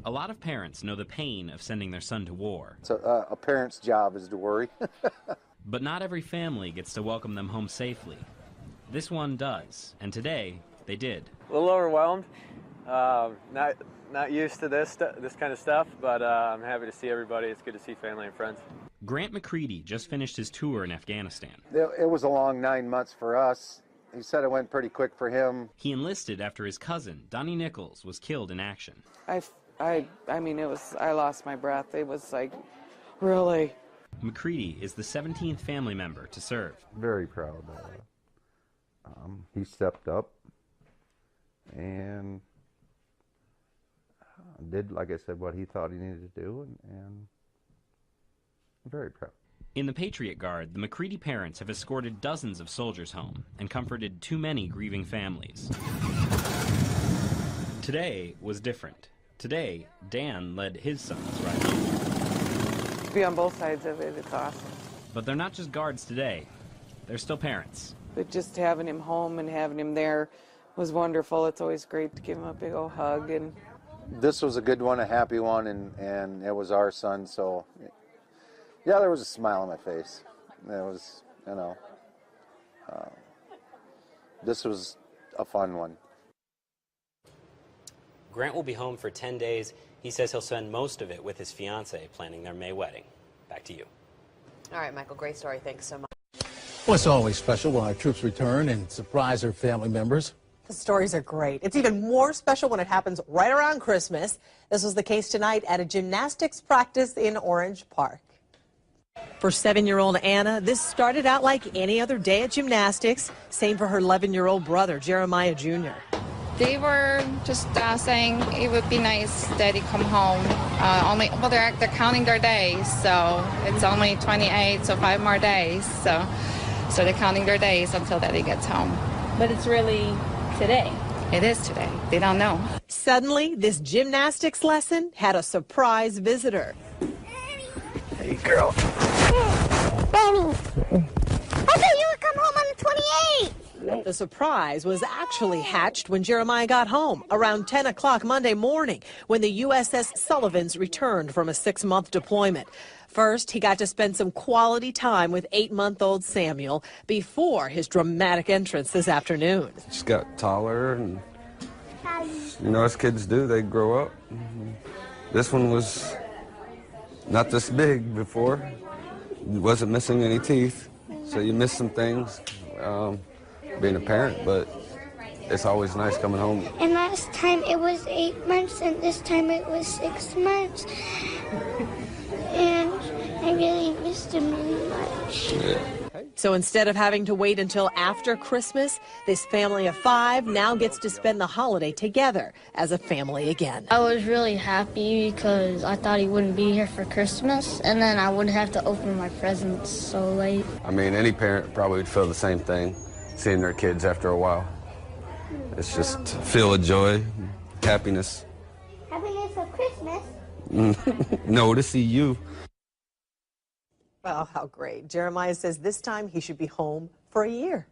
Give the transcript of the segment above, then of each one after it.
A lot of parents know the pain of sending their son to war. So a parent's job is to worry. But not every family gets to welcome them home safely. This one does, and today they did. A little overwhelmed. Not used to this kind of stuff, but I'm happy to see everybody. It's good to see family and friends. Grant McCready just finished his tour in Afghanistan. It was a long 9 months for us. He said it went pretty quick for him. He enlisted after his cousin, Donnie Nichols, was killed in action. I mean, I lost my breath. It was like, really? McCready is the 17th family member to serve. Very proud. He stepped up and did, like I said, what he thought he needed to do, and I'm very proud. In the Patriot Guard, the McCready parents have escorted dozens of soldiers home and comforted too many grieving families. Today was different. Today, Dan led his son's ride. To be on both sides of it, it's awesome. But they're not just guards today. They're still parents. But just having him home and having him there was wonderful. It's always great to give him a big old hug. And this was a good one, a happy one, and it was our son, so yeah, there was a smile on my face. It was, this was a fun one. Grant will be home for 10 days. He says he'll spend most of it with his fiancée planning their May wedding. Back to you. All right, Michael, great story. Thanks so much. Well, it's always special when our troops return and surprise their family members. The stories are great. It's even more special when it happens right around Christmas. This was the case tonight at a gymnastics practice in Orange Park. For 7-year-old Anna, this started out like any other day at gymnastics. Same for her 11-year-old brother, Jeremiah Jr. They were just saying it would be nice Daddy come home. They're counting their days, so it's only 28, so 5 more days. So they're counting their days until Daddy gets home. But it's really today. It is today. They don't know. Suddenly, this gymnastics lesson had a surprise visitor. Hey, girl. Daddy, I thought you would come home on the 28th. The surprise was actually hatched when Jeremiah got home around 10 o'clock Monday morning when the USS Sullivans returned from a 6-month deployment. First, he got to spend some quality time with 8-month-old Samuel before his dramatic entrance this afternoon. Just got taller, and as kids do, they grow up. This one was not this big before. He wasn't missing any teeth, so you miss some things being a parent, but it's always nice coming home. And last time it was 8 months, and this time it was 6 months. And I really missed him really much. Yeah. So instead of having to wait until after Christmas, this family of 5 now gets to spend the holiday together as a family again. I was really happy because I thought he wouldn't be here for Christmas, and then I wouldn't have to open my presents so late. I mean, any parent probably would feel the same thing, seeing their kids after a while. It's just feel of joy, happiness. Happiness of Christmas? No, to see you. Well, how great. Jeremiah says this time he should be home for a year.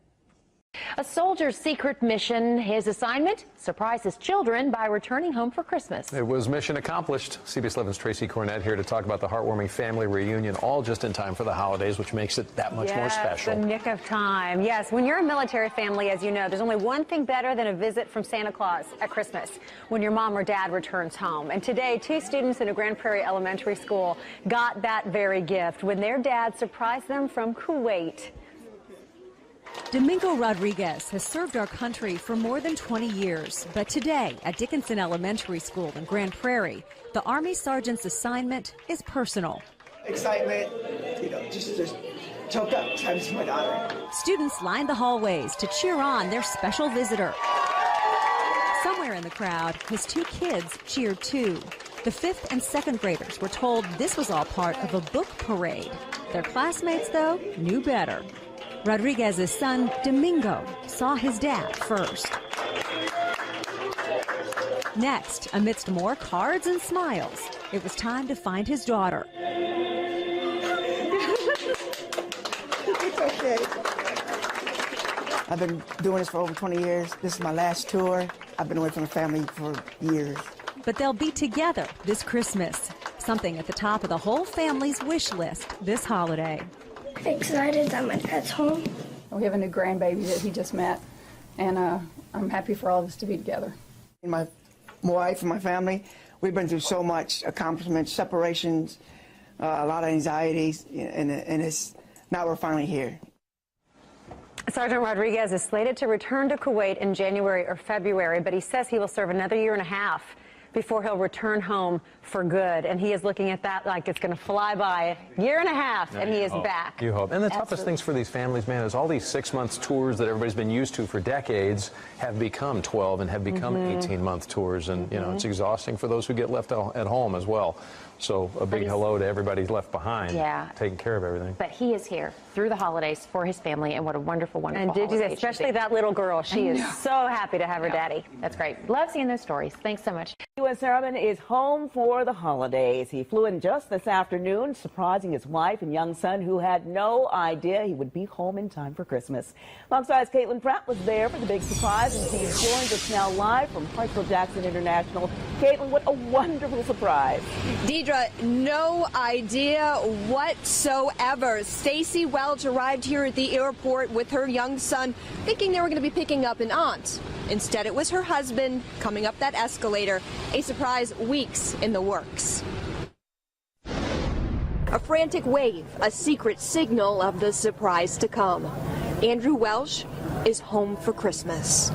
A soldier's secret mission, his assignment, surprise his children by returning home for Christmas. It was mission accomplished. CBS 11's Tracy Cornett here to talk about the heartwarming family reunion, all just in time for the holidays, which makes it that much more special. The nick of time. Yes, when you're a military family, as you know, there's only one thing better than a visit from Santa Claus at Christmas, when your mom or dad returns home. And today, 2 students in a Grand Prairie elementary school got that very gift when their dad surprised them from Kuwait. Domingo Rodriguez has served our country for more than 20 years, but today at Dickinson Elementary School in Grand Prairie, the Army Sergeant's assignment is personal. Excitement, just choked up trying to see my daughter. Students lined the hallways to cheer on their special visitor. Somewhere in the crowd, his 2 kids cheered too. The 5th and 2nd graders were told this was all part of a book parade. Their classmates, though, knew better. Rodriguez's son, Domingo, saw his dad first. Next, amidst more cards and smiles, it was time to find his daughter. It's okay. I've been doing this for over 20 years. This is my last tour. I've been away from the family for years. but they'll be together this Christmas. Something at the top of the whole family's wish list this holiday. Excited that my dad's home. We have a new grandbaby that he just met, and I'm happy for all of us to be together. My wife and my family, we've been through so much accomplishments, separations, a lot of anxieties, and it's now we're finally here. Sergeant Rodriguez is slated to return to Kuwait in January or February, but he says he will serve another year and a half before he'll return home for good. And he is looking at that like it's going to fly by. Year and a half, and he is back. You hope. And the toughest things for these families, man, is all these 6-month tours that everybody's been used to for decades have become 12 and have become 18-month tours. And, you know, it's exhausting for those who get left at home as well. So a big hello to everybody left behind, taking care of everything. But he is here through the holidays for his family, and what a wonderful, wonderful And did you, holiday especially that little girl, she is so happy to have her daddy. That's great. Love seeing those stories. Thanks so much. U.S. Airman is home for the holidays. He flew in just this afternoon, surprising his wife and young son, who had no idea he would be home in time for Christmas. Fox 5's Caitlin Pratt was there for the big surprise, and she's joined us now live from Hartsfield-Jackson International. Caitlin, what a wonderful surprise. Deidre, no idea whatsoever. Stacy Welch arrived here at the airport with her young son, thinking they were going to be picking up an aunt. Instead, it was her husband coming up that escalator, a surprise weeks in the works. A frantic wave, a secret signal of the surprise to come. Andrew Welsh is home for Christmas.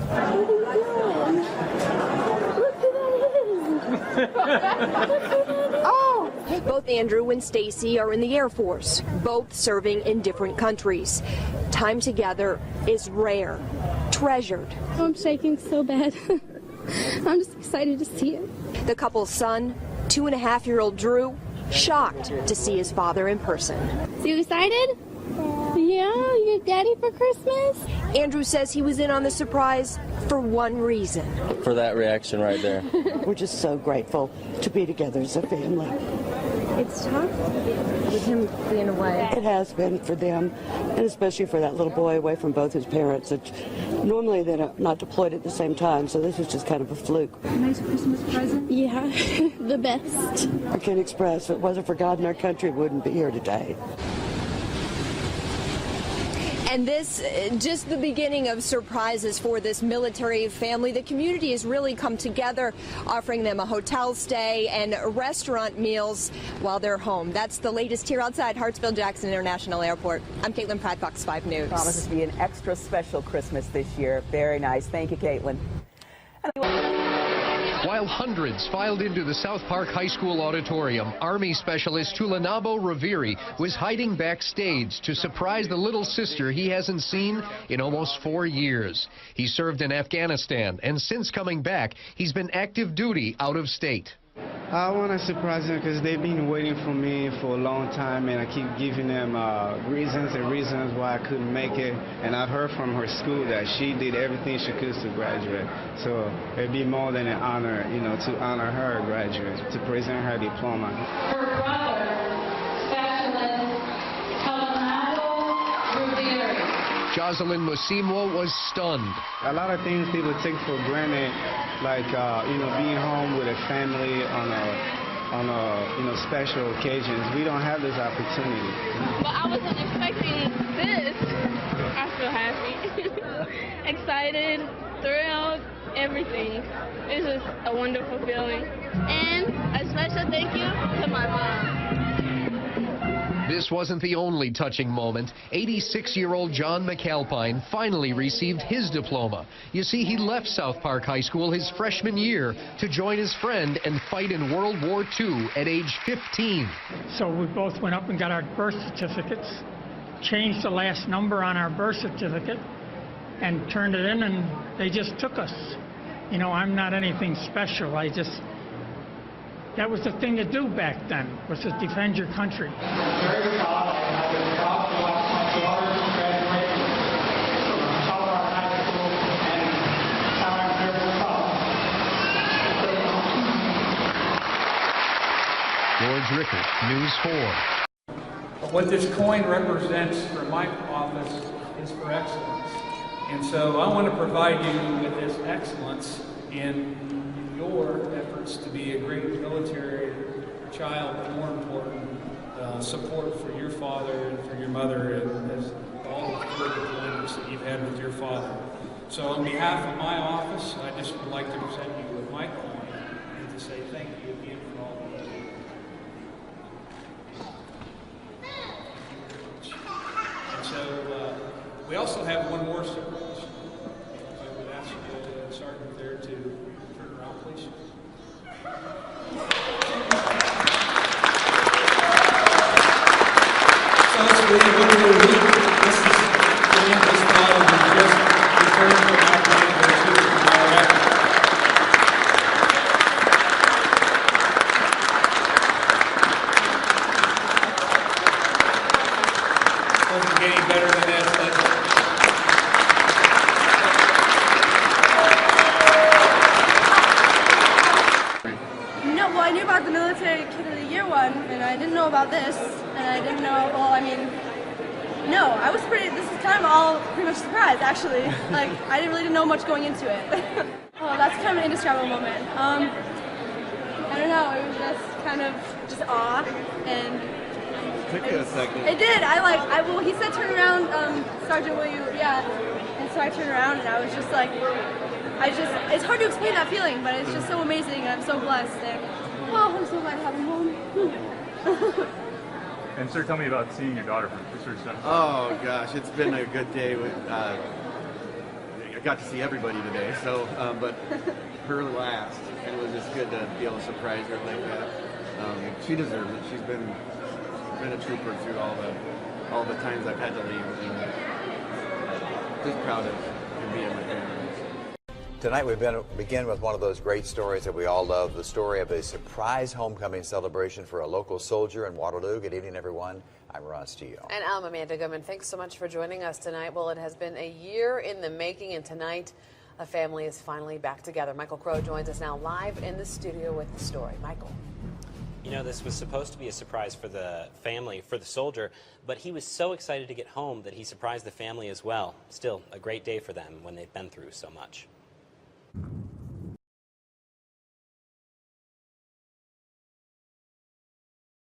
Both Andrew and Stacy are in the Air Force, both serving in different countries. Time together is rare, treasured. I'm shaking so bad. I'm just excited to see it. The couple's son, 2.5-year-old Drew, shocked to see his father in person. So you excited? Yeah, you're daddy for Christmas? Andrew says he was in on the surprise for one reason. For that reaction right there. We're just so grateful to be together as a family. It's tough with him being away. It has been for them, and especially for that little boy away from both his parents. Normally they're not deployed at the same time, so this is just kind of a fluke. A nice Christmas present? Yeah, the best. I can't express. If it wasn't for God in our country, we wouldn't be here today. And this, just the beginning of surprises for this military family. The community has really come together, offering them a hotel stay and restaurant meals while they're home. That's the latest here outside Hartsfield-Jackson International Airport. I'm Caitlin Pratt, Fox 5 News. Promises to be an extra special Christmas this year. Very nice. Thank you, Caitlin. While hundreds filed into the South Park High School auditorium, Army Specialist Tulanabo Raviri was hiding backstage to surprise the little sister he hasn't seen in almost 4 years. He served in Afghanistan, and since coming back, he's been active duty out of state. I want to surprise them because they've been waiting for me for a long time, and I keep giving them reasons why I couldn't make it. And I've heard from her school that she did everything she could to graduate. So it'd be more than an honor, you know, to honor her graduate, to present her diploma. Her brother, Specialist Tulanabo Raviri. Jocelyn Musimwo was stunned. A lot of things people take for granted, like you know, being home with a family on a special occasions. We don't have this opportunity. Well, I wasn't expecting this. I feel happy, excited, thrilled, everything. It's just a wonderful feeling. And a special thank you to my mom. This wasn't the only touching moment. 86-year-old John McAlpine finally received his diploma. You see, he left South Park High School his freshman year to join his friend and fight in World War II at age 15. So we both went up and got our birth certificates, changed the last number on our birth certificate, and turned it in, and they just took us. You know, I'm not anything special. That was the thing to do back then, was to defend your country. George Rickert, News 4. What this coin represents for my office is for excellence. And so I want to provide you with this excellence in your efforts to be a great military child, but more important, support for your father and for your mother, and as all the good deployments that you've had with your father. So on behalf of my office, I just would like to present you with my coin and to say thank you again for all that you do. And so we also have one more surprise. I would ask the sergeant there to turn around, please. So let's believe what we're doing. This is this father who just returned from Afghanistan to Iraq. Doesn't get any better than this, does it? No, well, I knew about the Military Kid of the Year one, and I didn't know about this, and I didn't know, well, I mean, no, I was this is kind of all pretty much a surprise, actually. Like, I didn't know much going into it. Oh, that's kind of an indescribable moment. I don't know, it was just kind of just awe, and took you a second. It did. Well, he said turn around, Sergeant, will you, yeah. And so I turned around, and I was just like, it's hard to explain that feeling, but it's just so amazing, and I'm so blessed. And, oh, I'm so glad to have him home. And sir, tell me about seeing your daughter for the first time. Oh gosh, it's been a good day. I got to see everybody today, so but her last, and it was just good to be able to surprise her like that. She deserves it. She's been a trooper through all the times I've had to leave, and just proud of being my family. Tonight we begin with one of those great stories that we all love, the story of a surprise homecoming celebration for a local soldier in Waterloo. Good evening, everyone. I'm Ron Steele. And I'm Amanda Goodman. Thanks so much for joining us tonight. Well, it has been a year in the making, and tonight a family is finally back together. Michael Crow joins us now live in the studio with the story. Michael. You know, this was supposed to be a surprise for the family, for the soldier, but he was so excited to get home that he surprised the family as well. Still, a great day for them when they've been through so much.